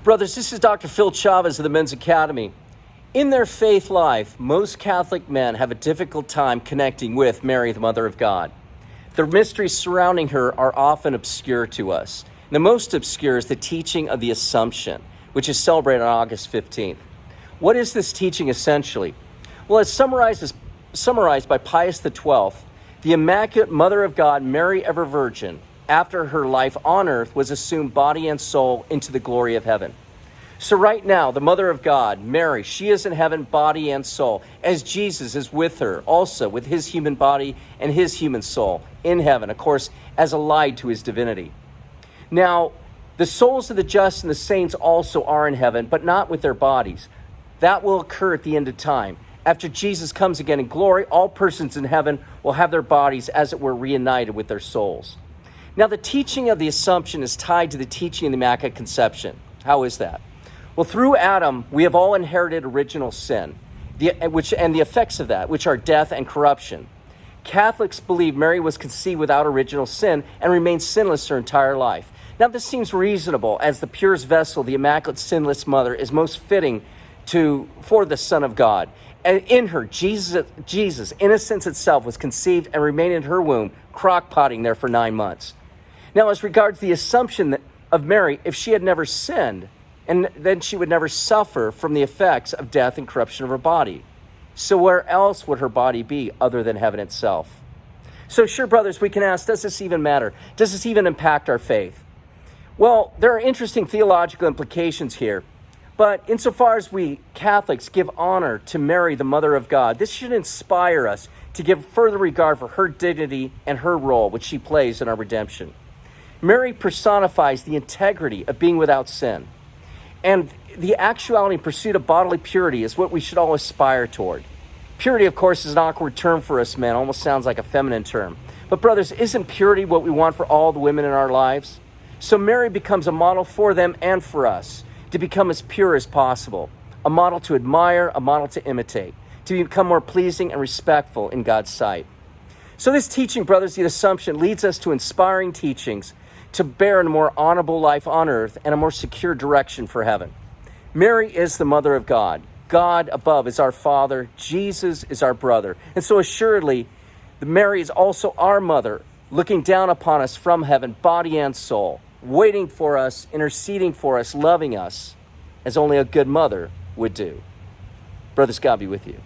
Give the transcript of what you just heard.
Brothers, this is Dr. Phil Chavez of the Men's Academy. In their faith life, most Catholic men have a difficult time connecting with Mary, the Mother of God. The mysteries surrounding her are often obscure to us. The most obscure is the teaching of the Assumption, which is celebrated on August 15th. What is this teaching essentially? Well, it's summarized by Pius XII. The Immaculate Mother of God, Mary ever Virgin, after her life on earth, was assumed body and soul into the glory of heaven. So right now, the Mother of God, Mary, she is in heaven, body and soul, as Jesus is with her, also with his human body and his human soul in heaven, of course, as allied to his divinity. Now, the souls of the just and the saints also are in heaven, but not with their bodies. That will occur at the end of time. After Jesus comes again in glory, all persons in heaven will have their bodies, as it were, reunited with their souls. Now, the teaching of the Assumption is tied to the teaching of the Immaculate Conception. How is that? Well, through Adam, we have all inherited original sin, and the effects of that, which are death and corruption. Catholics believe Mary was conceived without original sin and remained sinless her entire life. Now, this seems reasonable, as the purest vessel, the Immaculate Sinless Mother, is most fitting for the Son of God. And in her, Jesus, innocence itself, was conceived and remained in her womb, crock-potting there for 9 months. Now, as regards the Assumption of Mary, if she had never sinned, and then she would never suffer from the effects of death and corruption of her body. So where else would her body be other than heaven itself? So sure, brothers, we can ask, does this even matter? Does this even impact our faith? Well, there are interesting theological implications here. But insofar as we Catholics give honor to Mary, the Mother of God, this should inspire us to give further regard for her dignity and her role, which she plays in our redemption. Mary personifies the integrity of being without sin. And the actuality and pursuit of bodily purity is what we should all aspire toward. Purity, of course, is an awkward term for us men. Almost sounds like a feminine term. But brothers, isn't purity what we want for all the women in our lives? So Mary becomes a model for them and for us to become as pure as possible. A model to admire, a model to imitate, to become more pleasing and respectful in God's sight. So this teaching, brothers, the Assumption, leads us to inspiring teachings to bear a more honorable life on earth and a more secure direction for heaven. Mary is the Mother of God. God above is our Father. Jesus is our brother. And so assuredly, Mary is also our mother, looking down upon us from heaven, body and soul, waiting for us, interceding for us, loving us, as only a good mother would do. Brothers, God be with you.